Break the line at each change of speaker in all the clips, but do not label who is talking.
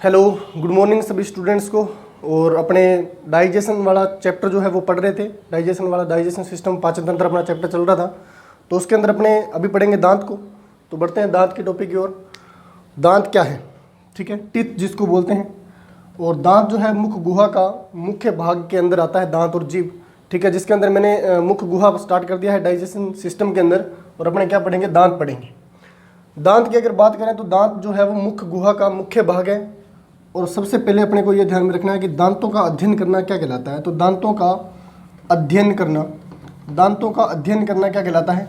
Hello, good morning सभी students को। और अपने डाइजेशन वाला चैप्टर जो है वो पढ़ रहे थे। डाइजेशन सिस्टम, पाचन तंत्र अपना चैप्टर चल रहा था, तो उसके अंदर अपने अभी पढ़ेंगे दांत को। तो बढ़ते हैं दांत के टॉपिक की ओर। दांत क्या है? ठीक है, टीथ जिसको बोलते हैं। और दांत जो है मुख गुहा का मुख्य भाग के अंदर आता है, दांत और जीभ। ठीक है, जिसके अंदर मैंने मुख गुहा स्टार्ट कर दिया है डाइजेशन सिस्टम के अंदर। और अपने क्या पढ़ेंगे? दांत पढ़ेंगे। दांत की अगर बात करें तो दांत जो है वो मुख गुहा का मुख्य भाग है। और सबसे पहले अपने को ये ध्यान में रखना है कि दांतों का अध्ययन करना क्या कहलाता है। तो दांतों का अध्ययन करना क्या कहलाता है?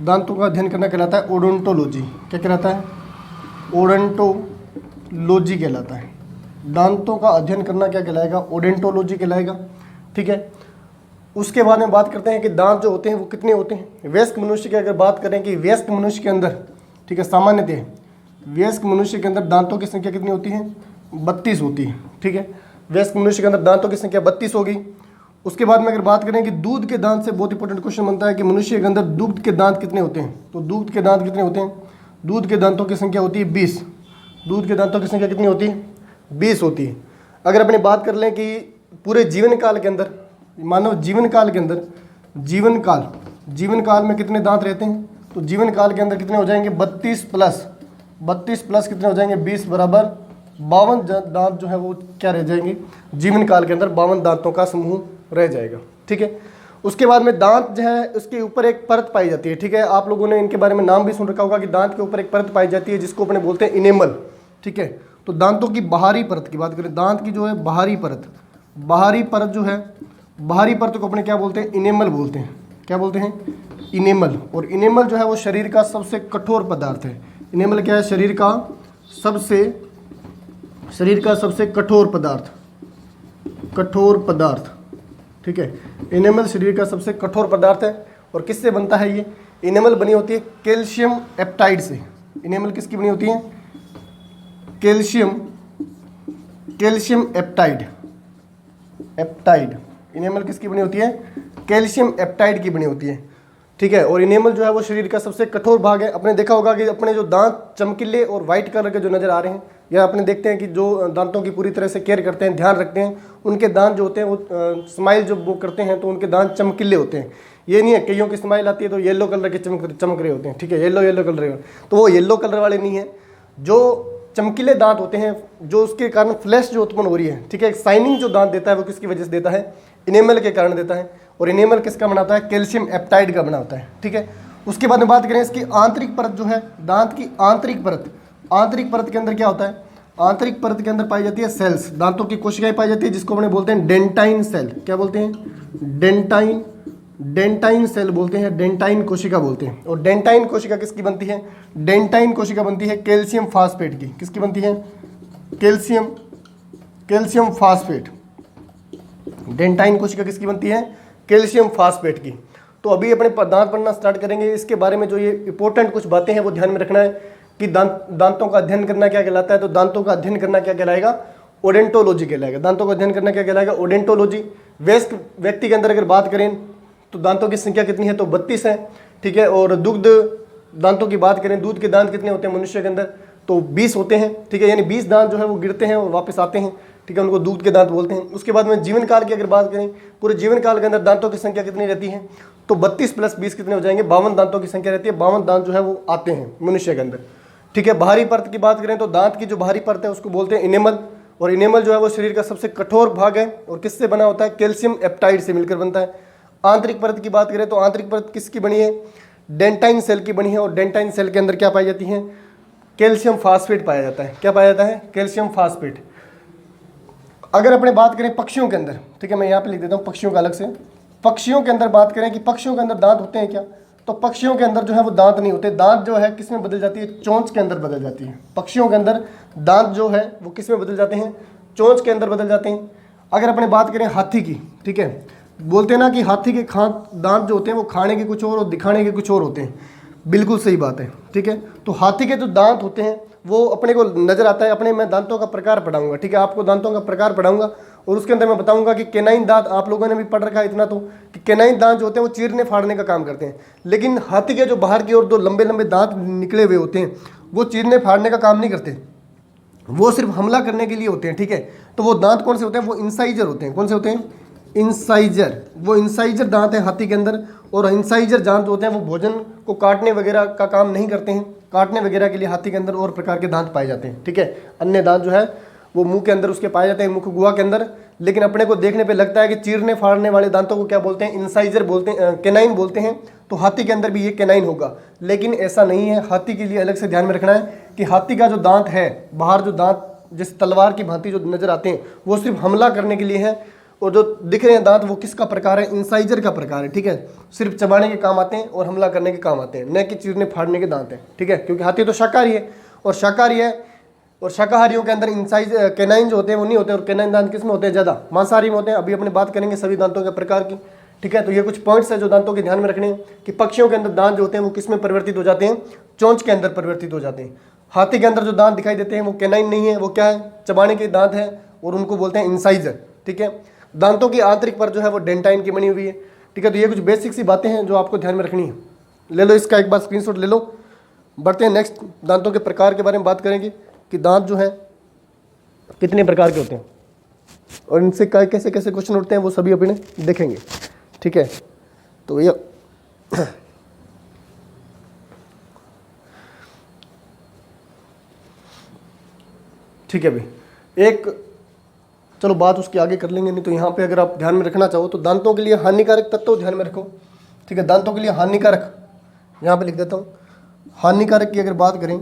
दांतों का अध्ययन करना कहलाता है ओडोंटोलॉजी। क्या कहलाता है? ओडोंटोलॉजी कहलाता है। दांतों का अध्ययन करना क्या कहलाएगा? ओडोंटोलॉजी कहलाएगा। ठीक है, उसके बाद में बात करते हैं कि दांत जो होते हैं वो कितने होते हैं। वयस्क मनुष्य की अगर बात करें कि वयस्क मनुष्य के अंदर, ठीक है, सामान्यतः वयस्क मनुष्य के अंदर दांतों की संख्या कितनी होती है? 32 होती है। ठीक है, वयस्क मनुष्य के अंदर दांतों की संख्या 32 होगी। उसके बाद में अगर बात करें कि दूध के दांत से बहुत इंपॉर्टेंट क्वेश्चन बनता है कि मनुष्य के अंदर दूध के दांत कितने होते हैं। तो दूध के दांत कितने होते हैं? दूध के दांतों की संख्या होती है 20। दूध के दांतों की संख्या कितनी होती है? 20 होती है। अगर अपनी बात कर लें कि पूरे जीवन काल के अंदर, मानव जीवन काल के अंदर, जीवन काल में कितने दांत रहते हैं? तो जीवन काल के अंदर कितने हो जाएंगे? 32 प्लस कितने हो जाएंगे? 20 बराबर 52 दांत जो है वो क्या रह जाएंगे? जीवन काल के अंदर 52 दांतों का समूह रह जाएगा। ठीक है, उसके बाद में दांत जो है उसके ऊपर एक परत पाई जाती है। ठीक है, आप लोगों ने इनके बारे में नाम भी सुन रखा होगा कि दांत के ऊपर एक परत पाई जाती है जिसको अपने बोलते हैं इनेमल। ठीक है, तो दांतों की बाहरी परत की बात करें, दांत की जो है बाहरी परत जो है, बाहरी परत को अपने क्या बोलते हैं? इनेमल बोलते हैं। क्या बोलते हैं? इनेमल। और इनेमल जो है वो शरीर का सबसे कठोर पदार्थ है। इनेमल क्या है? शरीर का सबसे कठोर पदार्थ। ठीक है, इनेमल शरीर का सबसे कठोर पदार्थ है। और किससे बनता है ये? इनेमल बनी होती है कैल्शियम एप्टाइड से। इनेमल किसकी बनी होती है? कैल्शियम एप्टाइड। इनेमल किसकी बनी होती है? कैल्शियम एप्टाइड की बनी होती है। ठीक है, और इनेमल जो है वो शरीर का सबसे कठोर भाग है। आपने देखा होगा कि अपने जो दांत चमकीले और वाइट कलर के जो नजर आ रहे हैं, या अपने देखते हैं कि जो दांतों की पूरी तरह से केयर करते हैं, ध्यान रखते हैं, उनके दांत जो होते हैं वो स्माइल जब वो करते हैं तो उनके दांत चमकीले होते हैं। ये नहीं है कईयों की स्माइल आती है तो येलो कलर के चमक रहे होते हैं। ठीक है, येलो कलर, तो वो येलो कलर वाले नहीं है। जो चमकीले दांत होते हैं, जो उसके कारण फ्लैश जो उत्पन्न हो रही है, ठीक है, शाइनिंग जो दांत देता है वो किसकी वजह से देता है? इनेमल के कारण देता है। और इनेमल किसका बनाता है? कैल्शियम एप्टाइड का बना होता है। ठीक है, उसके बाद में बात करें इसकी आंतरिक परत जो है, दांत की आंतरिक परत के अंदर क्या होता है? आंतरिक परत के अंदर पाई जाती है सेल्स, दांतों की कोशिकाएं पाई जाती है जिसको अपने बोलते हैं डेंटाइन सेल। क्या बोलते हैं? डेंटाइन सेल बोलते हैं, डेंटाइन कोशिका बोलते हैं। और डेंटाइन कोशिका किसकी बनती है? डेंटाइन कोशिका बनती है कैल्शियम फास्फेट की। किसकी बनती है? Calcium phosphate. डेंटाइन कोशिका किसकी बनती है? कैल्शियम फास्फेट की। तो अभी अपने दांत पढ़ना स्टार्ट करेंगे। इसके बारे में जो ये इंपॉर्टेंट कुछ बातें हैं वो ध्यान में रखना है कि दांतों का अध्ययन करना क्या कहलाता है। तो दांतों का अध्ययन करना क्या कहलाएगा? ओडेंटोलॉजी कहलाएगा। दांतों का अध्ययन करना क्या कहलाएगा? ओडेंटोलॉजी। वयस्क व्यक्ति के अंदर अगर बात करें तो दांतों की संख्या कितनी है? तो 32 है। ठीक है, और दुग्ध दांतों की बात करें, दूध के दांत कितने होते हैं मनुष्य के अंदर? तो 20 होते हैं। ठीक है, यानी 20 दांत जो है वो गिरते हैं और वापस आते हैं। ठीक है, उनको दूध के दांत बोलते हैं। उसके बाद में जीवन काल की अगर बात करें, पूरे जीवन काल के अंदर दांतों की संख्या कितनी रहती है? तो 32 प्लस 20 कितने हो जाएंगे? 52 दांतों की संख्या रहती है। 52 दांत जो है वो आते हैं मनुष्य के अंदर। ठीक है, बाहरी परत की बात करें तो दांत की जो बाहरी परत है उसको बोलते हैं इनेमल। और इनेमल जो है वो शरीर का सबसे कठोर भाग है और किससे बना होता है? कैल्शियम एप्टाइड से मिलकर बनता है। आंतरिक परत की बात करें तो आंतरिक परत किसकी बनी है? डेंटाइन सेल की बनी है। और डेंटाइन सेल के अंदर क्या पाई जाती है? कैल्शियम फास्फेट पाया जाता है। क्या पाया जाता है? Calcium phosphate. अगर अपने बात करें पक्षियों के अंदर, ठीक है, मैं यहाँ पे लिख देता हूँ पक्षियों का अलग से। पक्षियों के अंदर बात करें कि पक्षियों के अंदर दांत होते हैं क्या? तो पक्षियों के अंदर जो है वो दांत नहीं होते। दांत जो है किस में बदल जाती है? चोंच के अंदर बदल जाती है। पक्षियों के अंदर दांत जो है वो किस में बदल जाते हैं? चोंच के अंदर बदल जाते हैं। अगर अपने बात करें हाथी की, ठीक है, बोलते हैं ना कि हाथी के दांत जो होते हैं वो खाने के कुछ और दिखाने के कुछ और होते हैं। बिल्कुल सही बात है। ठीक है, तो हाथी के जो दांत होते हैं वो अपने को नजर आता है। अपने मैं दांतों का प्रकार पढ़ाऊंगा। ठीक है, आपको दांतों का प्रकार पढ़ाऊंगा और उसके अंदर मैं बताऊंगा कि केनाइन दांत, आप लोगों ने भी पढ़ रखा है इतना तो, कि केनाइन दांत जो होते हैं वो चीरने फाड़ने का काम करते हैं। लेकिन हाथी के जो बाहर की ओर दो लंबे लंबे दांत निकले हुए होते हैं वो चीरने फाड़ने का काम नहीं करते। वो सिर्फ हमला करने के लिए होते हैं, ठीक है। तो वो दांत कौन से होते हैं, वो इंसाइजर होते हैं। कौन से होते हैं, इंसाइजर। वो इंसाइजर दांत है हाथी के अंदर, और इंसाइजर दांत होते हैं वो भोजन को काटने वगैरह का काम नहीं करते हैं। काटने वगैरह के लिए हाथी के अंदर और प्रकार के दांत पाए जाते हैं, ठीक है। अन्य दांत जो है वो मुंह के अंदर उसके पाए जाते हैं, मुख गुहा के अंदर। लेकिन अपने को देखने पे लगता है कि चीरने फाड़ने वाले दांतों को क्या बोलते हैं, इंसाइजर बोलते हैं, केनाइन बोलते हैं। तो हाथी के अंदर भी ये केनाइन होगा, लेकिन ऐसा नहीं है। हाथी के लिए अलग से ध्यान में रखना है कि हाथी का जो दांत है, बाहर जो दांत जैसे तलवार की भांति जो नजर आते हैं, वो सिर्फ हमला करने के लिए है। और जो दिख रहे हैं दांत वो किसका प्रकार है, इंसाइजर का प्रकार है, ठीक है। सिर्फ चबाने के काम आते हैं और हमला करने के काम आते हैं, न कि चीरने फाड़ने के दांत हैं, ठीक है। क्योंकि हाथी तो शाकाहारी है, और शाकाहारी है, और शाकाहारियों के अंदर इंसाइज केनाइन जो होते हैं वो नहीं होते। और केनाइन दांत किस में होते हैं, ज़्यादा मांसाहारी में होते हैं। अभी अपने बात करेंगे सभी दांतों के प्रकार की, ठीक है। तो ये कुछ पॉइंट्स है जो दांतों के ध्यान में रखने हैं कि पक्षियों के अंदर दांत जो होते हैं वो किस में परिवर्तित हो जाते हैं, चोंच के अंदर परिवर्तित हो जाते हैं। हाथी के अंदर जो दांत दिखाई देते हैं वो केनाइन नहीं है, वो क्या है, चबाने के दांत है, और उनको बोलते हैं इंसाइजर, ठीक है। दांतों की आंतरिक पर जो है वो डेंटाइन की बनी हुई है, ठीक है। तो ये कुछ बेसिक सी बातें हैं जो आपको ध्यान में रखनी है। ले लो इसका एक बार स्क्रीनशॉट ले लो। बढ़ते हैं नेक्स्ट, दांतों के प्रकार के बारे में बात करेंगे कि दांत जो है कितने प्रकार के होते हैं, और इनसे कैसे कैसे क्वेश्चन उठते हैं वो सभी अपने देखेंगे, ठीक है। तो ये ठीक है भाई, एक चलो बात उसकी आगे कर लेंगे, नहीं तो यहाँ पे अगर आप ध्यान में रखना चाहो तो दांतों के लिए हानिकारक तत्व ध्यान में रखो, ठीक है। दांतों के लिए हानिकारक, यहाँ पे लिख देता हूँ। हानिकारक की अगर बात करें,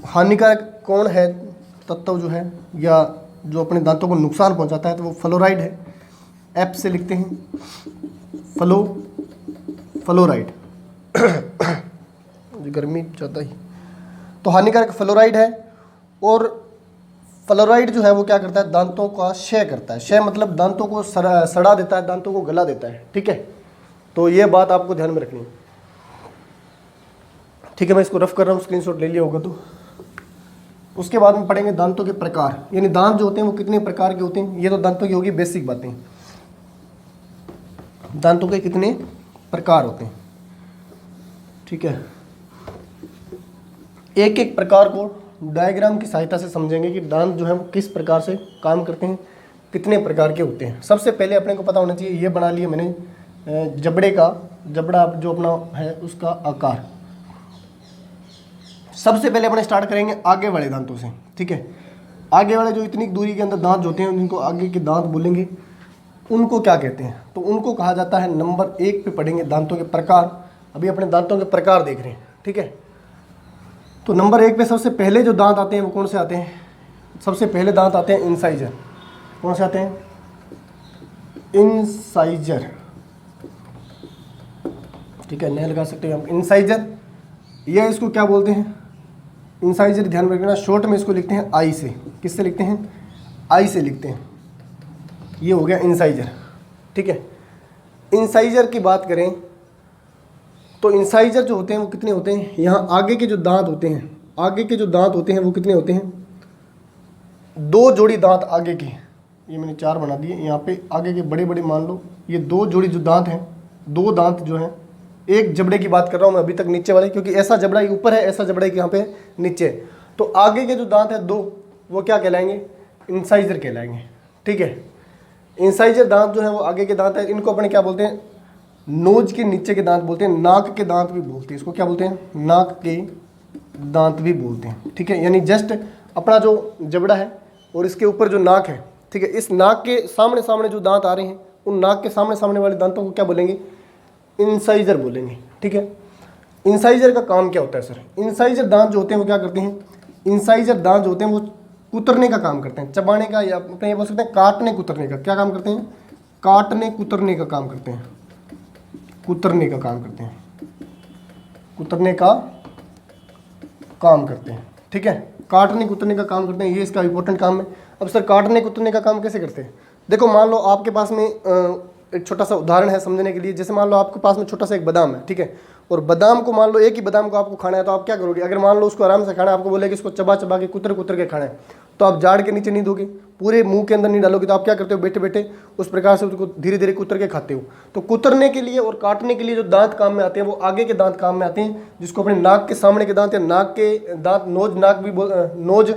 हानिकारक कौन है तत्व जो है, या जो अपने दांतों को नुकसान पहुंचाता है, तो वो फ्लोराइड है। एफ से लिखते हैं, फ्लोराइड गर्मी ज़्यादा ही, तो हानिकारक फ्लोराइड है। और फ्लोराइड जो है वो क्या करता है, दांतों का क्षय करता है। क्षय मतलब दांतों को सड़ा देता है, दांतों को गला देता है, ठीक है। तो ये बात आपको ध्यान में रखनी है, ठीक है। मैं इसको रफ कर रहा हूँ, स्क्रीनशॉट ले लिया होगा तो। उसके बाद में पढ़ेंगे दांतों के प्रकार, यानी दांत जो होते हैं वो कितने प्रकार के होते हैं। ये तो दांतों की होगी बेसिक बातें, दांतों के कितने प्रकार होते हैं, ठीक है। एक एक प्रकार को डायग्राम की सहायता से समझेंगे कि दांत जो है वो किस प्रकार से काम करते हैं, कितने प्रकार के होते हैं। सबसे पहले अपने को पता होना चाहिए, ये बना लिए मैंने जबड़े का, जबड़ा जो अपना है उसका आकार। सबसे पहले अपने स्टार्ट करेंगे आगे वाले दांतों से, ठीक है। आगे वाले जो इतनी दूरी के अंदर दांत जो होते हैं जिनको आगे के दांत बोलेंगे, उनको क्या कहते हैं, तो उनको कहा जाता है, नंबर 1 पे पढ़ेंगे दांतों के प्रकार। अभी अपने दांतों के प्रकार देख रहे हैं, ठीक है। तो नंबर 1 पे सबसे पहले जो दांत आते हैं वो कौन से आते हैं, सबसे पहले दांत आते हैं इंसाइजर। कौन से आते हैं, इंसाइजर, ठीक है, नहीं लगा सकते हम, इंसाइजर। ये इसको क्या बोलते हैं, इंसाइजर, ध्यान रखना। शॉर्ट में इसको लिखते हैं आई से, किससे लिखते हैं, आई से लिखते हैं। ये हो गया इंसाइजर, ठीक है। इंसाइजर की बात करें तो इंसाइजर जो होते हैं वो कितने होते हैं, यहाँ आगे के जो दांत होते हैं, आगे के जो दांत होते हैं वो कितने होते हैं, 2 जोड़ी दांत आगे के, ये मैंने 4 बना दिए। यहाँ पे आगे के बड़े बड़े मान लो, ये 2 जोड़ी जो दांत हैं, 2 दांत जो हैं, एक जबड़े की बात कर रहा हूँ मैं अभी तक नीचे वाले, क्योंकि ऐसा जबड़ा ही ऊपर है, ऐसा जबड़ा ही यहाँ पे नीचे। तो आगे के जो दांत है 2, वो क्या कहलाएंगे, इंसाइजर कहलाएंगे, ठीक है। इंसाइजर दांत जो है वो आगे के दांत है, इनको अपने क्या बोलते हैं, नोज के नीचे के दांत बोलते हैं, नाक के दांत भी बोलते हैं, इसको क्या बोलते हैं, नाक के दांत भी बोलते हैं, ठीक है। यानी जस्ट अपना जो जबड़ा है और इसके ऊपर जो नाक है, ठीक है, इस नाक के सामने सामने जो दांत आ रहे हैं, उन नाक के सामने सामने वाले दांतों को क्या बोलेंगे, इंसाइजर बोलेंगे, ठीक है। इंसाइजर का काम क्या होता है सर, इंसाइजर दांत जो होते हैं वो क्या करते हैं, इंसाइजर दांत जो होते हैं वो कुतरने का काम करते हैं, चबाने का, या अपने ये बोल सकते हैं काटने कुतरने का। क्या काम करते हैं, काटने कुतरने का काम करते हैं, कुतरने का काम करते हैं, कुतरने का काम करते हैं, ठीक है। काटने कुतरने का काम करते हैं, ये इसका इंपॉर्टेंट काम है। अब सर काटने कुतरने का काम कैसे करते हैं, देखो मान लो आपके पास में एक छोटा सा उदाहरण है समझने के लिए। जैसे मान लो आपके पास में छोटा सा एक बादाम है, ठीक है, और बादाम को मान लो, एक ही बादाम को आपको खाना है, तो आप क्या करोगे, अगर मान लो उसको आराम से खाना है, आपको बोले कि इसको चबा चबा के कुतर कुतर के खाना है, तो आप जाड़ के नीचे नहीं दोगे, पूरे मुंह के अंदर नहीं डालोगे, तो आप क्या करते हो, बैठे बैठे उस प्रकार से उसको धीरे धीरे कुतर के खाते हो। तो कुतरने के लिए और काटने के लिए जो दांत काम में आते हैं वो आगे के दांत काम में आते हैं, जिसको अपने नाक के सामने के दांत या नाक के दांत, नोज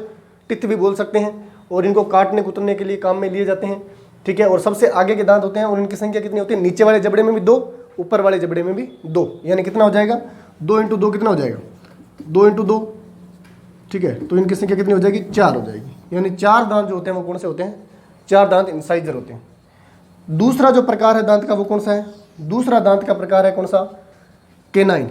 टिथ भी बोल सकते हैं, और इनको काटने कुतरने के लिए काम में लिए जाते हैं। ठीक है, और सबसे आगे के दांत होते हैं और इनकी संख्या कितनी होती है, नीचे वाले जबड़े में भी 2, ऊपर वाले जबड़े में भी 2, यानी कितना हो जाएगा, 2 × 2 कितना हो जाएगा, 2 × 2। ठीक है, तो इनकी संख्या कितनी हो जाएगी, 4 हो जाएगी। यानी 4 दांत जो होते हैं वो कौन से होते हैं, 4 दांत इंसाइजर होते हैं। दूसरा जो प्रकार है दांत का वो कौन सा है, दूसरा दांत का प्रकार है कौन सा, केनाइन,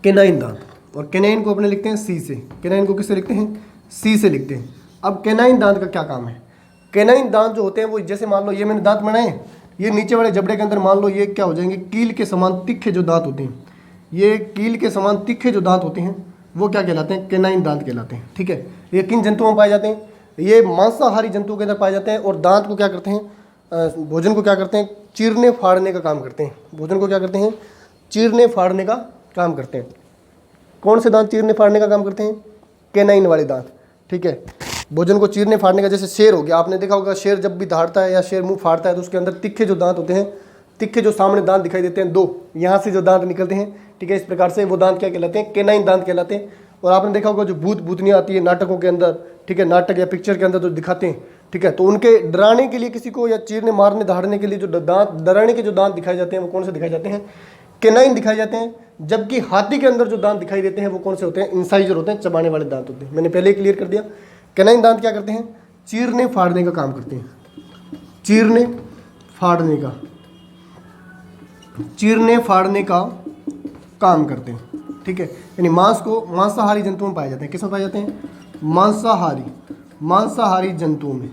केनाइन दांत। और केनाइन को अपने लिखते हैं सी से, केनाइन को किससे लिखते हैं, सी से लिखते हैं। अब केनाइन दांत का क्या काम है, केनाइन दांत जो होते हैं वो जैसे मान लो ये मैंने दांत बनाए, ये नीचे वाले जबड़े के अंदर मान लो ये क्या हो जाएंगे, कील के समान तीखे जो दांत होते हैं, ये कील के समान तीखे जो दांत होते हैं वो क्या कहलाते हैं, केनाइन दांत कहलाते हैं। ठीक है, ये किन जंतुओं में पाए जाते हैं, ये मांसाहारी जंतुओं के अंदर पाए जाते हैं। और दांत को क्या करते हैं, भोजन को क्या करते हैं, चीरने फाड़ने का काम करते हैं। भोजन को क्या करते हैं, चीरने फाड़ने का काम करते हैं। कौन से दांत चीरने फाड़ने का काम करते हैं, केनाइन वाले दांत। ठीक है, भोजन को चीरने फाड़ने का, जैसे शेर हो गया, आपने देखा होगा शेर जब भी दहाड़ता है या शेर मुंह फाड़ता है तो उसके अंदर तिखे जो दांत होते हैं, तिखे जो सामने दांत दिखाई देते हैं 2, यहाँ से जो दांत निकलते हैं, ठीक है, इस प्रकार से वो दांत क्या कहलाते हैं, केनाइन दांत कहलाते हैं। और आपने देखा होगा जो भूत भूतनियाँ आती है नाटकों के अंदर, ठीक है, नाटक या पिक्चर के अंदर जो दिखाते हैं, ठीक है, तो उनके डराने के लिए किसी को या चीरने मारने दहाड़ने के लिए जो दांत, डराने के जो दांत दिखाए जाते हैं वो कौन से दिखाए जाते हैं, केनाइन दिखाए जाते हैं। जबकि हाथी के अंदर जो दांत दिखाई देते हैं वो कौन से होते हैं, इंसाइजर होते हैं, चबाने वाले दांत होते हैं। मैंने पहले ही क्लियर कर दिया। केनाइन दांत क्या करते हैं, चीरने फाड़ने का काम करते हैं, चीरने फाड़ने का, चीरने फाड़ने का काम करते हैं। ठीक है, यानी मांस को मांसाहारी जंतुओं में पाए जाते हैं। किसमें पाए जाते हैं, मांसाहारी, मांसाहारी जंतुओं में,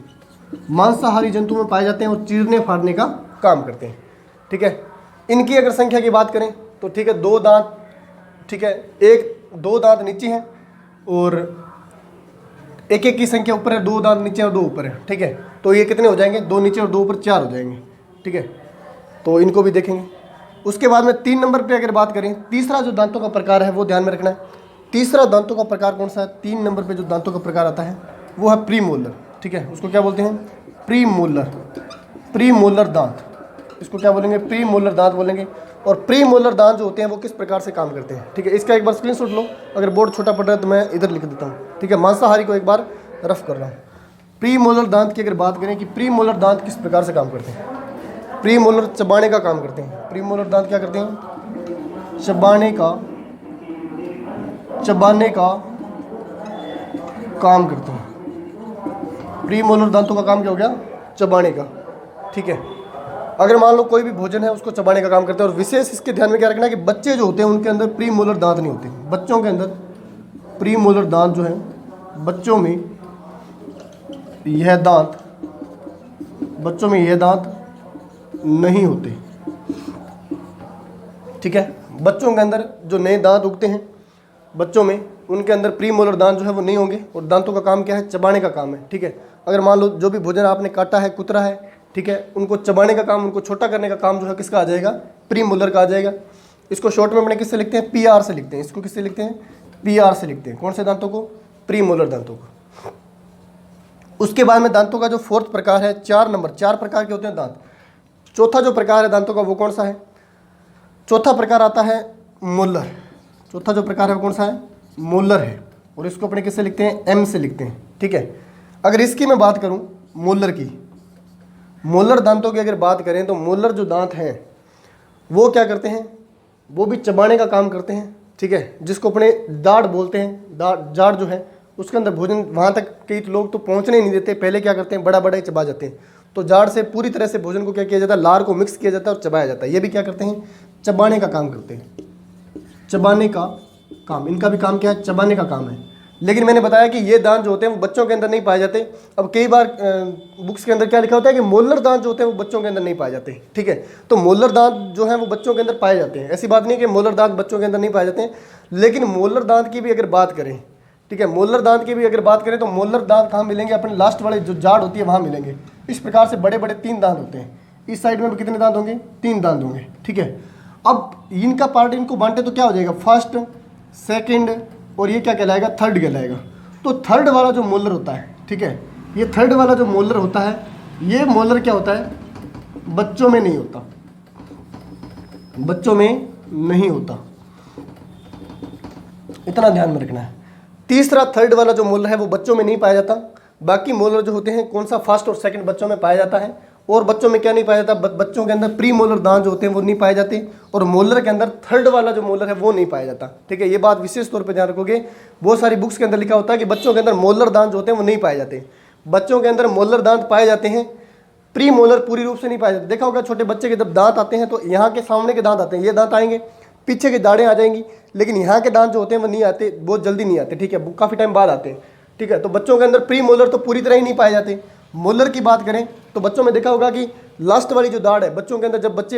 मांसाहारी जंतुओं में पाए जाते हैं और चीरने फाड़ने का काम करते हैं। ठीक है, इनकी अगर संख्या की बात करें तो ठीक है, 2 दांत, ठीक है, 2 दांत नीचे हैं और एक की संख्या ऊपर है, 2 दांत नीचे और 2 ऊपर है। ठीक है, तो ये कितने हो जाएंगे, 2 नीचे और 2 ऊपर, 4 हो जाएंगे। ठीक है, तो इनको भी देखेंगे। उसके बाद में 3 नंबर पे अगर बात करें, तीसरा जो दांतों का प्रकार है वो ध्यान में रखना है। तीसरा दांतों का प्रकार कौन सा है, 3 नंबर पे जो दांतों का प्रकार आता है वो है प्रीमोलर। ठीक है, उसको क्या बोलते हैं, प्रीमोलर, प्रीमोलर दांत, इसको क्या बोलेंगे, प्रीमोलर दांत बोलेंगे। और प्रीमोलर दांत जो होते हैं वो किस प्रकार से काम करते हैं। ठीक है, इसका एक बार स्क्रीनशॉट लो, अगर बोर्ड छोटा पड़ रहा है तो मैं इधर लिख देता हूँ। ठीक है, मांसाहारी को एक बार रफ कर रहा हूँ। प्रीमोलर दांत की अगर बात करें कि प्रीमोलर दांत किस प्रकार से काम करते हैं, प्रीमोलर चबाने का काम करते हैं। प्रीमोलर दांत क्या करते हैं, चबाने का, चबाने का काम करते हैं। प्रीमोलर दांतों का काम क्या हो गया, चबाने का। ठीक है, अगर मान लो कोई भी भोजन है उसको चबाने का काम करते हैं। और विशेष इसके ध्यान में क्या रखना है कि बच्चे जो होते हैं उनके अंदर प्रीमोलर दांत नहीं होते। बच्चों के अंदर प्रीमोलर दांत जो है, बच्चों में यह दांत, बच्चों में यह दांत नहीं होते। ठीक है, बच्चों के अंदर जो नए दांत उगते हैं बच्चों में, उनके अंदर प्रीमोलर दांत जो है वो नहीं होंगे। और दांतों का काम क्या है, चबाने का काम है। ठीक है, अगर मान लो जो भी भोजन आपने काटा है, कुतरा है, ठीक है, उनको चबाने का काम, उनको छोटा करने का काम जो है किसका आ जाएगा, प्रीमोलर का आ जाएगा। इसको शॉर्ट में अपने किससे लिखते हैं, PR से लिखते हैं। इसको किससे लिखते हैं, PR से लिखते हैं। कौन से दांतों को, प्रीमोलर दांतों को। उसके बाद में दांतों का जो 4th प्रकार है, 4 नंबर, 4 प्रकार के होते हैं दांत। चौथा जो प्रकार है दांतों का वो कौन सा है, चौथा प्रकार आता है मोलर। चौथा जो प्रकार है वो कौन सा है, मोलर है। और इसको अपने किससे लिखते हैं, M से लिखते हैं। ठीक है, अगर इसकी मैं बात करूं, मोलर की, मोलर दांतों की अगर बात करें तो मोलर जो दांत हैं वो क्या करते हैं, वो भी चबाने का काम करते हैं। ठीक है, जिसको अपने दाढ़ बोलते हैं, जाड़ जो है उसके अंदर भोजन वहाँ तक कई लोग तो पहुँचने नहीं देते, पहले क्या करते हैं, बड़ा बड़ा ही चबा जाते हैं। तो जाड़ से पूरी तरह से भोजन को क्या किया जाता है, लार को मिक्स किया जाता है और चबाया जाता है। ये भी क्या करते हैं, चबाने का काम करते हैं, चबाने का काम। इनका भी काम क्या है, चबाने का काम है। लेकिन मैंने बताया कि ये दांत जो होते हैं वो बच्चों के अंदर नहीं पाए जाते। अब कई बार बुक्स के अंदर क्या लिखा होता है कि मोलर दांत जो होते हैं वो बच्चों के अंदर नहीं पाए जाते। ठीक है, तो मोलर दांत जो है वो बच्चों के अंदर पाए जाते हैं। ऐसी बात नहीं कि मोलर दांत बच्चों के अंदर नहीं पाए जाते हैं, लेकिन मोलर दांत की भी अगर बात करें, ठीक है, मोलर दांत की भी अगर बात करें तो मोलर दांत कहाँ मिलेंगे, अपने लास्ट वाले जो जाड़ होती है वहाँ मिलेंगे। इस प्रकार से बड़े बड़े 3 दांत होते हैं। इस साइड में भी कितने दांत होंगे, 3 दांत होंगे। ठीक है, अब इनका पार्ट इनको बांटे तो क्या हो जाएगा, फर्स्ट, सेकंड और ये क्या कहलाएगा, थर्ड कहलाएगा। तो थर्ड वाला जो मोलर होता है, ठीक है, ये थर्ड वाला जो मोलर होता है, ये मोलर क्या होता है, बच्चों में नहीं होता, बच्चों में नहीं होता, इतना ध्यान में रखना है। तीसरा थर्ड वाला जो मोलर है वो बच्चों में नहीं पाया जाता। बाकी मोलर जो होते हैं कौन सा, फर्स्ट और सेकंड बच्चों में पाया जाता है। और बच्चों में क्या नहीं पाया जाता, बच्चों के अंदर प्री मोलर दांत जो होते हैं वो नहीं पाए जाते, और मोलर के अंदर थर्ड वाला जो मोलर है वो नहीं पाया जाता, ठीक है। ये बात विशेष तौर पे ध्यान रखोगे। बहुत सारी बुक्स के अंदर लिखा होता है कि बच्चों के अंदर मोलर दांत जो होते हैं वो नहीं पाए जाते। बच्चों के अंदर मोलर दांत पाए जाते हैं, प्री मोलर पूरी रूप से नहीं पाए जाते। देखा होगा छोटे बच्चे के जब दांत आते हैं तो यहाँ के सामने के दांत आते हैं, ये दांत आएंगे, पीछे के दाढ़ें आ जाएंगी, लेकिन यहाँ के दांत जो होते हैं वो नहीं आते, बहुत जल्दी नहीं आते, ठीक है, काफ़ी टाइम बाद आते हैं, ठीक है। तो बच्चों के अंदर प्री मोलर तो पूरी तरह ही नहीं पाए जाते। मोलर की बात करें तो बच्चों में देखा होगा कि लास्ट वाली जो दाढ़ है बच्चों के अंदर, जब बच्चे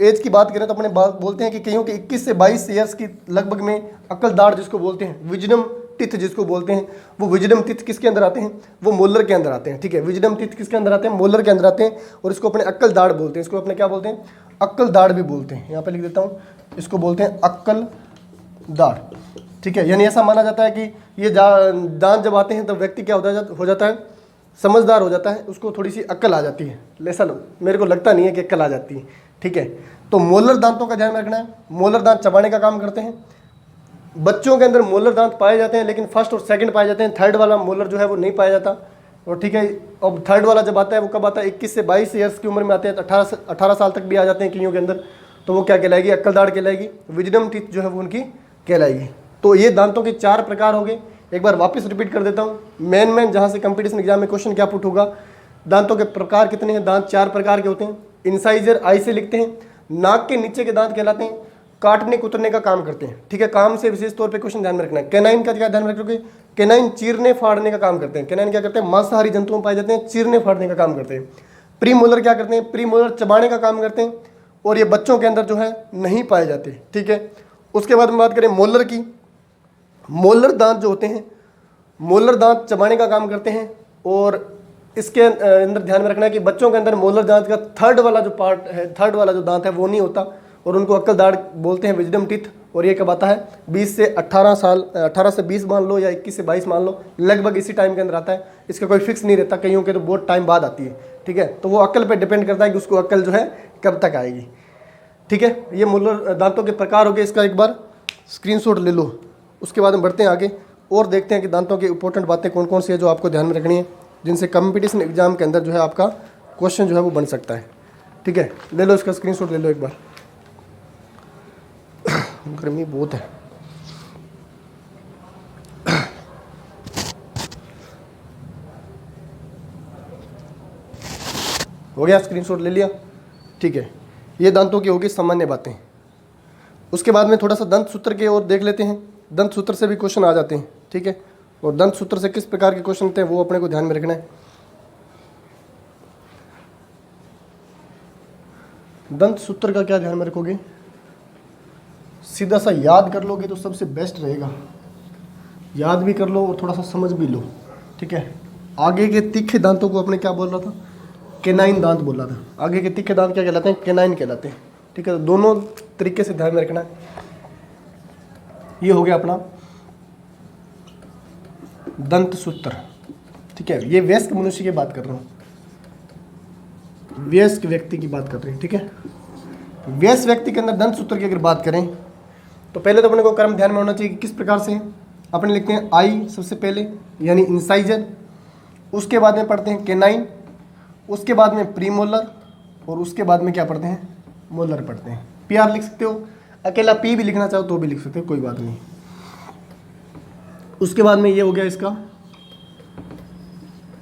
एज की बात करें तो अपने बोलते हैं कि कईयों के 21 से 22 ईयर्स की लगभग में अक्ल दाढ़ जिसको बोलते हैं, विजडम टिथ जिसको बोलते हैं, वो विजडम टिथ किसके अंदर आते हैं, वो मोलर के अंदर आते हैं, ठीक है। विजडम टिथ किसके अंदर आते हैं, मोलर के अंदर आते हैं, और इसको अपने अक्ल दाढ़ बोलते हैं, इसको अपने क्या बोलते हैं, अक्ल दाढ़ भी बोलते हैं। यहाँ पे लिख देता हूँ, इसको बोलते हैं अक्ल दाढ़, ठीक है। यानी ऐसा माना जाता है कि ये दांत जब आते हैं तब व्यक्ति क्या हो जाता है, समझदार हो जाता है, उसको थोड़ी सी अक्ल आ जाती है। ऐसा मेरे को लगता नहीं है कि अक्ल आ जाती है, ठीक है। तो मोलर दांतों का ध्यान रखना है। मोलर दांत चबाने का काम करते हैं। बच्चों के अंदर मोलर दांत पाए जाते हैं, लेकिन फर्स्ट और सेकंड पाए जाते हैं, थर्ड वाला मोलर जो है वो नहीं पाया जाता। और ठीक है, अब थर्ड वाला जब आता है वो कब आता है, 21 से 22 ईयर्स की उम्र में आते हैं, तो 18 साल तक भी आ जाते हैं कईयों के अंदर। तो वो क्या कहलाएगी, अक्ल दाढ़ कहलाएगी। विजडम टीथ जो है वो उनकी कहलाएगी। तो ये दांतों के 4 प्रकार हो गए। एक बार वापस रिपीट कर देता हूँ, मेन जहाँ से कंपटीशन एग्जाम में क्वेश्चन क्या पुट होगा, दांतों के प्रकार कितने हैं, दांत 4 प्रकार के होते हैं। इंसाइजर आई से लिखते हैं, नाक के नीचे के दांत कहलाते हैं, काटने कुतरने का काम करते हैं, ठीक है। काम से विशेष तौर पे क्वेश्चन ध्यान में रखना है। कैनाइन का क्या ध्यान रखोगे, कैनाइन चीरने फाड़ने का काम करते हैं। कैनाइन क्या करते हैं, मांसाहारी जंतुओं में पाए जाते हैं, चीरने फाड़ने का काम करते हैं। प्रीमोलर क्या करते हैं, प्रीमोलर चबाने का काम करते हैं, और ये बच्चों के अंदर जो है नहीं पाए जाते, ठीक है। उसके बाद में बात करें मोलर की, मोलर दांत जो होते हैं, मोलर दांत चबाने का काम करते हैं। और इसके अंदर ध्यान में रखना है कि बच्चों के अंदर मोलर दांत का थर्ड वाला जो पार्ट है, थर्ड वाला जो दांत है वो नहीं होता, और उनको अक्ल दाढ़ बोलते हैं, विजडम टीथ। और ये कब आता है, 20 से 18 साल, 18 से 20 मान लो, या 21 से 22 मान लो, लगभग इसी टाइम के अंदर आता है। इसका कोई फिक्स नहीं रहता, कईयों के तो बहुत टाइम बाद आती है, ठीक है। तो वो अक्ल पे डिपेंड करता है कि उसको अक्ल जो है कब तक आएगी, ठीक है। ये मोलर दांतों के प्रकार हो गए, इसका एक बार स्क्रीनशॉट ले लो। उसके बाद हम बढ़ते हैं आगे और देखते हैं कि दांतों की इंपॉर्टेंट बातें कौन कौन सी है जो आपको ध्यान में रखनी है, जिनसे कंपटीशन एग्जाम के अंदर जो है आपका क्वेश्चन जो है वो बन सकता है, ठीक है। ले लो इसका स्क्रीनशॉट ले लो एक बार। गर्मी बहुत है। हो गया, स्क्रीनशॉट ले लिया, ठीक है। ये दांतों की होगी सामान्य बातें। उसके बाद में थोड़ा सा दंत सूत्र के और देख लेते हैं। दंत सूत्र से भी क्वेश्चन आ जाते हैं, ठीक है। और दंत सूत्र से किस प्रकार के क्वेश्चन होते हैं वो अपने को ध्यान में रखना है। दंत सूत्र का क्या ध्यान में रखोगे, सीधा सा याद कर लोगे तो सबसे बेस्ट रहेगा। याद भी कर लो और थोड़ा सा समझ भी लो, ठीक है। आगे के तीखे दांतों को अपने क्या बोल रहा था, केनाइन दांत बोल रहा था। आगे के तीखे दांत क्या कहलाते हैं, केनाइन कहलाते हैं, ठीक है। तो दोनों तरीके से ध्यान में रखना है। ये हो गया अपना दंत सूत्र, ठीक है। ये वयस्क मनुष्य की बात कर रहा हूँ, वयस्क व्यक्ति की बात कर रहे हैं, ठीक है। वयस्क व्यक्ति के अंदर दंत सूत्र की अगर बात करें तो पहले तो अपने को क्रम ध्यान में होना चाहिए कि किस प्रकार से अपने लिखते हैं। आई सबसे पहले यानी इंसाइजर, उसके बाद में पढ़ते हैं केनाइन, उसके बाद में प्रीमोलर, और उसके बाद में क्या पढ़ते हैं, मोलर पढ़ते हैं। PR लिख सकते हो, अकेला P भी लिखना चाहो तो भी लिख सकते हो, कोई बात नहीं। उसके बाद में ये हो गया इसका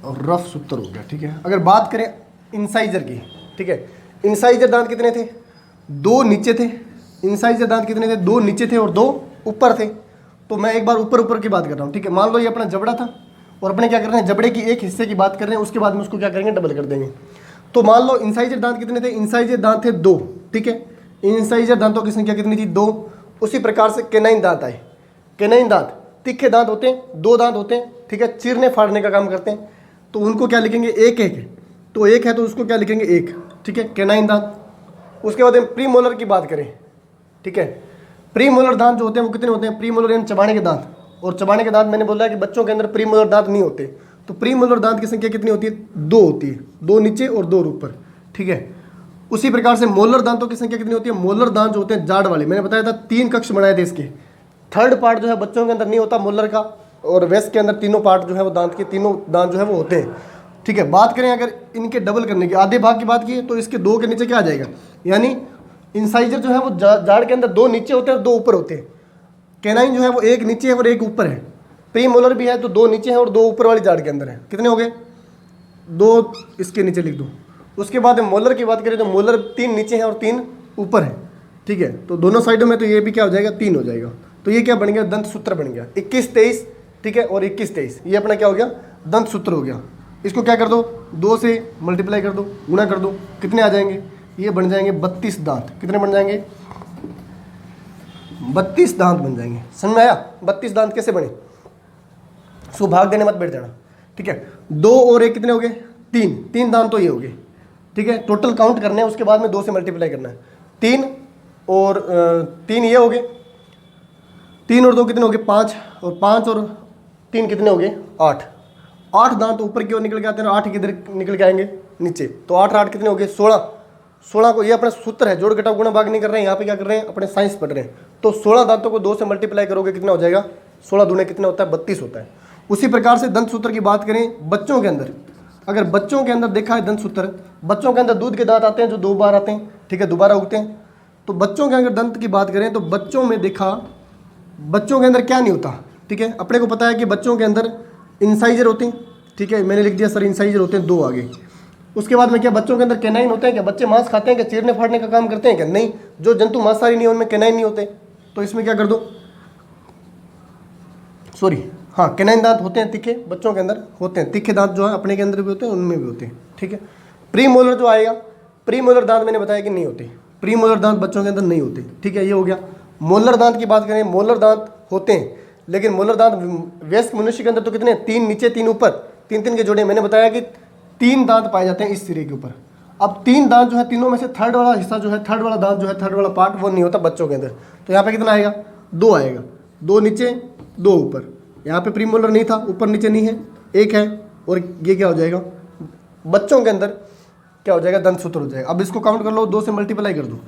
रफ सूत्र हो गया, ठीक है। अगर बात करें इंसाइजर की, ठीक है। इंसाइजर दांत कितने थे, 2 नीचे थे। इंसाइजर दांत कितने थे, 2 नीचे थे और 2 ऊपर थे। तो मैं एक बार ऊपर की बात कर रहा हूँ, ठीक है। मान लो ये अपना जबड़ा था और अपने क्या कर रहे हैं, जबड़े की एक हिस्से की बात कर रहे हैं, उसके बाद में उसको क्या करेंगे, डबल कर देंगे। तो मान लो इंसाइजर दांत कितने थे, इंसाइजर दांत थे 2, ठीक है। इंसाइजर दांतों की संख्या कितनी थी, 2। उसी प्रकार से केनाइन दांत आए। केनाइन दांत तीखे दांत होते हैं, 2 दांत होते हैं, ठीक है, चीरने फाड़ने का काम करते हैं। तो उनको क्या लिखेंगे, एक एक, तो एक है तो उसको क्या लिखेंगे, 1, ठीक है, केनाइन दांत। उसके बाद हम प्रीमोलर की बात करें, ठीक है। प्रीमोलर दांत जो होते हैं वो कितने होते हैं, प्रीमोलर यानी चबाने के दांत, और चबाने के दांत मैंने बोला कि बच्चों के अंदर प्रीमोलर दांत नहीं होते। तो प्रीमोलर दांत की संख्या कितनी होती है? 2 होती है, 2 नीचे और 2 ऊपर, ठीक है। उसी प्रकार से मोलर दांतों की संख्या कितनी होती है? मोलर दांत जो होते हैं जाड़ वाले, मैंने बताया था 3 कक्ष बनाए थे इसके। थर्ड पार्ट जो है बच्चों के अंदर नहीं होता मोलर का, और वेस्ट के अंदर तीनों पार्ट जो है वो दांत के, तीनों दांत जो है वो होते हैं, ठीक है। बात करें अगर इनके डबल करने की, आधे भाग की बात की तो इसके 2 के नीचे क्या आ जाएगा, यानी इंसाइजर जो है वो जाड़ के अंदर 2 नीचे होते हैं और 2 ऊपर होते हैं। कैनाइन जो है वो 1 नीचे है और 1 ऊपर है। प्री मोलर भी है तो 2 नीचे है और 2 ऊपर वाली जाड़ के अंदर है। कितने हो गए? 2 इसके नीचे लिख दो। उसके बाद मोलर की बात करें तो मोलर 3 नीचे है और 3 ऊपर है, ठीक है। तो दोनों साइडों में तो ये भी क्या हो जाएगा? 3 हो जाएगा। तो ये क्या बन गया? दंत सूत्र बन गया। 21, 23, ठीक है, और 21, 23 ये अपना क्या हो गया? दंत सूत्र हो गया। इसको क्या कर दो? 2 से मल्टीप्लाई कर दो, गुणा कर दो, कितने आ जाएंगे? ये बन जाएंगे 32 दांत। कितने बन जाएंगे? 32 दांत बन जाएंगे। समझ में आया? 32 दांत कैसे बने? इसको भाग देने मत बैठ जाना, ठीक है। 2 और 1 कितने हो गए? 3 दांत तो ये हो गए, ठीक है। टोटल काउंट करने हैं, उसके बाद में 2 से मल्टीप्लाई करना है। 3 और 3 ये हो गए, 3 और 2 कितने हो गए? 5, और 5 और 3 कितने हो गए? 8। 8 दांत ऊपर की ओर निकल के आते हैं, 8 किधर निकल के आएंगे? नीचे। तो 8 8 कितने हो गए? 16। 16 को, ये अपना सूत्र है, जोड़ घटाव गुणा भाग नहीं कर रहे हैं, यहाँ पे क्या कर रहे हैं? अपने साइंस पढ़ रहे हैं। तो 16 दांतों को 2 से मल्टीप्लाई करोगे, कितना हो जाएगा? 16 दूने कितना होता है? 32 होता है। उसी प्रकार से दंत सूत्र की बात करें बच्चों के अंदर, अगर बच्चों के अंदर देखा है दंत सूत्र, बच्चों के अंदर दूध के दांत आते हैं जो 2 बार आते हैं, ठीक है, दोबारा उगते हैं। तो बच्चों के अगर दंत की बात करें तो बच्चों में देखा, बच्चों के अंदर क्या नहीं होता, ठीक है। अपने को पता है कि बच्चों के अंदर इंसाइजर होते हैं, ठीक है, मैंने लिख दिया सर इंसाइजर होते हैं 2 आगे। उसके बाद में क्या बच्चों के अंदर कैनाइन होते हैं? क्या बच्चे मांस खाते हैं? क्या चीरने फाड़ने का काम करते हैं? क्या नहीं। जो जंतु मांसाहारी नहीं है उनमें कैनाइन नहीं होते। तो इसमें क्या कर दो, सॉरी, हाँ, कैनाइन दांत होते हैं तीखे, बच्चों के अंदर होते हैं तीखे दांत, जो है अपने के अंदर भी होते हैं, उनमें भी होते हैं, ठीक है। प्री मोलर जो आएगा, प्री मोलर दांत मैंने बताया कि नहीं होते, प्री मोलर दांत बच्चों के अंदर नहीं होते, ठीक है, ये हो गया। मोलर दांत की बात करें, मोलर दांत होते हैं, लेकिन मोलर दांत वयस्क मनुष्य के अंदर तो कितने? 3 नीचे 3 ऊपर, 3 के जोड़े। मैंने बताया कि 3 दांत पाए जाते हैं इस सिरे के ऊपर। अब 3 दांत जो है, तीनों में से थर्ड वाला हिस्सा जो है, थर्ड वाला दांत जो है, थर्ड वाला पार्ट वो नहीं होता बच्चों के अंदर। तो यहाँ पे कितना आएगा? 2 आएगा, 2 नीचे 2 ऊपर। यहाँ पे प्रीमोलर नहीं था, ऊपर नीचे नहीं है, 1 है, और ये क्या हो जाएगा? बच्चों के अंदर क्या हो जाएगा? दंत सूत्र हो जाएगा। अब इसको काउंट कर लो, 2 से मल्टीप्लाई कर दो,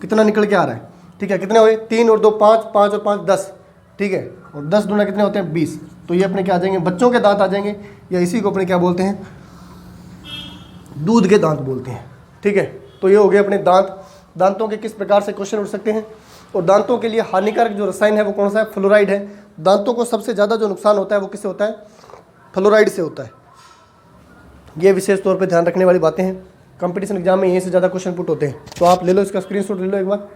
कितना निकल के आ रहा है, ठीक है। कितने हुए? 3 और 2 5, 5 और 5 10, ठीक है, और 10 दूना कितने होते हैं? 20। तो ये अपने क्या आ जाएंगे? बच्चों के दांत आ जाएंगे, या इसी को अपने क्या बोलते हैं? दूध के दांत बोलते हैं, ठीक है। तो ये हो गए अपने दांत। दांतों के किस प्रकार से क्वेश्चन उठ सकते हैं, और दांतों के लिए हानिकारक जो रसायन है वो कौन सा है? फ्लोराइड है। दांतों को सबसे ज़्यादा जो नुकसान होता है वो किससे होता है? फ्लोराइड से होता है। ये विशेष तौर पे ध्यान रखने वाली बातें हैं, कंपटीशन एग्जाम में यहीं से ज़्यादा क्वेश्चन पुट होते हैं। तो आप ले लो, इसका स्क्रीनशॉट ले लो एक बार।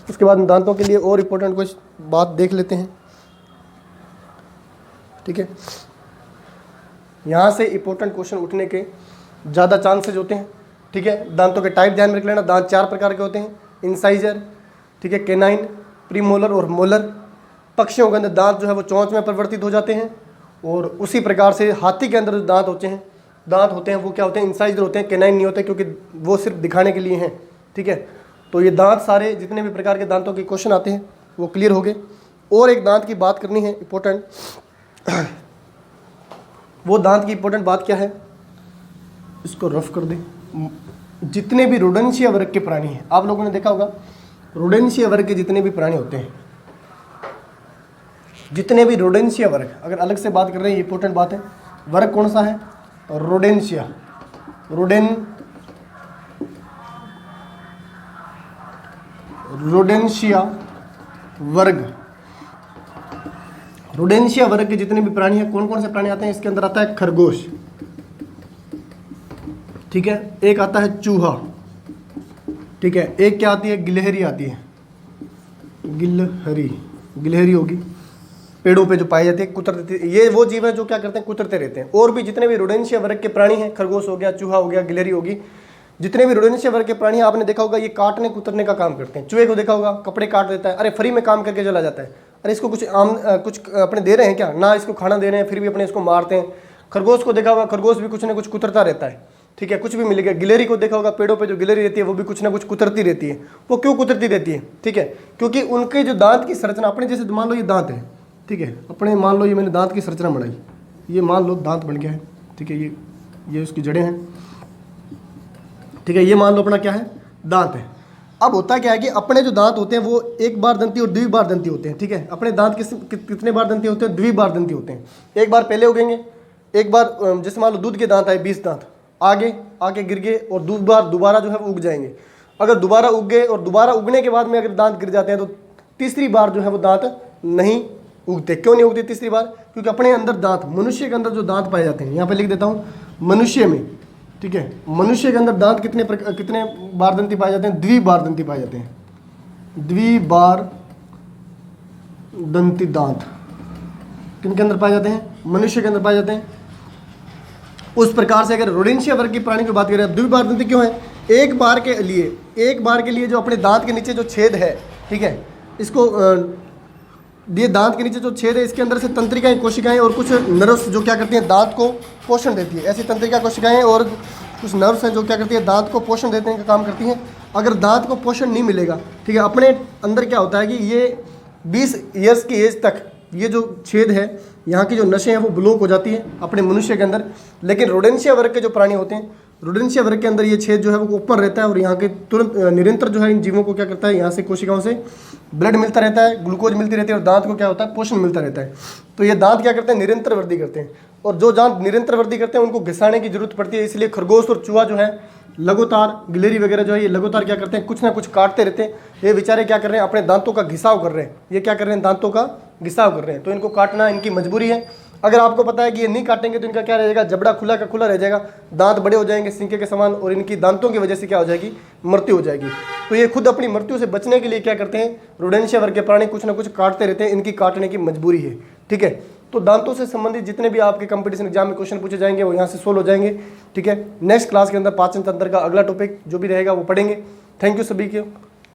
उसके बाद दांतों के लिए और इम्पोर्टेंट कुछ बात देख लेते हैं, ठीक है। यहाँ से इम्पोर्टेंट क्वेश्चन उठने के ज़्यादा चांसेज होते हैं, ठीक है। दांतों के टाइप ध्यान में रख लेना। दांत 4 प्रकार के होते हैं, इंसाइजर, ठीक है, कैनाइन, प्रीमोलर और मोलर। पक्षियों के अंदर दांत जो है वो चोंच में परिवर्तित हो जाते हैं, और उसी प्रकार से हाथी के अंदर जो दांत होते हैं वो क्या होते हैं? इंसाइजर होते हैं, कैनाइन नहीं होते, क्योंकि वो सिर्फ दिखाने के लिए हैं, ठीक है। तो ये दांत सारे जितने भी प्रकार के दांतों के क्वेश्चन आते हैं वो क्लियर हो गए। और एक दांत की बात करनी है इम्पोर्टेंट, वो दांत की इम्पोर्टेंट बात क्या है? इसको रफ कर दे। जितने भी रोडेंशिया वर्ग के प्राणी हैं, आप लोगों ने देखा होगा, रोडेंशिया वर्ग के जितने भी प्राणी होते हैं, जितने भी रोडेंशिया वर्ग, अगर अलग से बात कर रहे हैं, इंपॉर्टेंट बात है, वर्ग कौन सा है? रोडेंशिया। रोडेंशिया वर्ग। रोडेंशिया वर्ग के जितने भी प्राणी हैं, कौन कौन से प्राणी आते हैं इसके अंदर? आता है खरगोश, ठीक है, एक आता है चूहा, ठीक है, एक क्या आती है? गिलहरी आती है, गिलहरी होगी, पेड़ों पे जो पाई जाती है, कुतरती। ये वो जीव है जो क्या करते हैं? कुतरते रहते हैं। और भी जितने भी रोडेंशिया वर्ग के प्राणी हैं, खरगोश हो गया, चूहा हो गया, गिलहरी होगी, जितने भी रोडेंशिया वर्ग के प्राणी आपने देखा होगा ये काटने कुतरने का काम करते हैं। चूहे को देखा होगा, कपड़े काट देता है, अरे फ्री में काम करके चला जाता है, अरे इसको कुछ अपने दे रहे हैं क्या? ना इसको खाना दे रहे हैं, फिर भी अपने इसको मारते हैं। खरगोश को देखा होगा, खरगोश भी कुछ ना कुछ कुतरता रहता है, ठीक है, कुछ भी मिलेगा। गिलहरी को देखा होगा, पेड़ों पे जो गिलहरी रहती है वो भी कुछ ना कुछ कुतरती रहती है। वो क्यों कुतरती रहती है? ठीक है, क्योंकि उनके जो दांत की संरचना, अपने जैसे मान लो ये दांत है, ठीक है। अपने मान लो ये मैंने दांत की संरचना बनाई, ये मान लो दांत बन गया है, ठीक है, ये उसकी जड़ें हैं, ठीक है। ये मान लो अपना क्या है, दांत है। अब होता क्या है कि अपने जो दांत होते हैं वो एक बार दंती और द्विबार दंती होते हैं, ठीक है। अपने दांत कितने बार दंती होते हैं, द्विबार दंती होते हैं। एक बार पहले उगेंगे, एक बार जैसे मान लो दूध के दांत आए 20 दांत, आगे आके गिर गए और दोबारा जो है वो उग जाएंगे। अगर दोबारा उग गए और दोबारा उगने के बाद में अगर दांत गिर जाते हैं तो तीसरी बार जो है वो दांत नहीं उगते। क्यों नहीं उगते तीसरी बार? क्योंकि अपने अंदर दांत, मनुष्य के अंदर जो दांत पाए जाते हैं, यहाँ पे लिख देता हूँ, मनुष्य में, ठीक है, मनुष्य के अंदर दांत कितने बार दंती पाए जाते हैं? द्विबार दंती पाए जाते हैं, द्विबार दंती दांत किनके अंदर पाए जाते हैं? मनुष्य के अंदर पाए जाते हैं। उस प्रकार से अगर रोडेंशिया वर्ग की प्राणी की बात करें, द्विबार दंती क्यों है? एक बार के लिए जो अपने दांत के नीचे जो छेद है, ठीक है, इसको ये दांत के नीचे जो छेद है इसके अंदर से तंत्रिकाएं, कोशिकाएं और कुछ नर्व्स जो क्या करती हैं, दांत को पोषण देती है। ऐसी तंत्रिका कोशिकाएं और कुछ नर्व्स हैं जो क्या करती है, दांत को पोषण देने का काम करती हैं। अगर दांत को पोषण नहीं मिलेगा, ठीक है, अपने अंदर क्या होता है कि ये 20 ईयर्स की एज तक ये जो छेद है, यहाँ की जो नसें हैं वो ब्लॉक हो जाती है अपने मनुष्य के अंदर। लेकिन रोडेंशिया वर्ग के जो प्राणी होते हैं, रोडेंशिया वर्ग के अंदर ये छेद जो है वो ओपन रहता है और यहाँ के तुरंत निरंतर जो है इन जीवों को क्या करता है, यहाँ से कोशिकाओं से ब्लड मिलता रहता है, ग्लूकोज मिलती रहती है और दांत को क्या होता है, पोषण मिलता रहता है। तो ये दांत क्या करते हैं, निरंतर वृद्धि करते हैं। और जो दांत निरंतर वृद्धि करते हैं उनको घिसाने की जरूरत पड़ती है। इसलिए खरगोश और चूहा जो है लगातार, गिलहरी वगैरह जो है ये लगातार क्या करते हैं, कुछ ना कुछ काटते रहते हैं। ये बेचारे क्या कर रहे हैं, अपने दांतों का घिसाव कर रहे हैं। ये क्या कर रहे हैं, दांतों का घिसाव कर रहे हैं। तो इनको काटना इनकी मजबूरी है। अगर आपको पता है कि ये नहीं काटेंगे तो इनका क्या रहेगा, जबड़ा खुला का खुला रह जाएगा, दांत बड़े हो जाएंगे सिंके के समान और इनकी दांतों की वजह से क्या हो जाएगी, मृत्यु हो जाएगी। तो ये खुद अपनी मृत्यु से बचने के लिए क्या करते हैं, रोडेंशिया वर्ग के प्राणी कुछ ना कुछ काटते रहते हैं। इनकी काटने की मजबूरी है, ठीक है। तो दांतों से संबंधित जितने भी आपके कंपटीशन एग्जाम में क्वेश्चन पूछे जाएंगे वो यहाँ से सोल्व हो जाएंगे, ठीक है। नेक्स्ट क्लास के अंदर पाचन तंत्र का अगला टॉपिक जो भी रहेगा वो पढ़ेंगे। थैंक यू सभी के।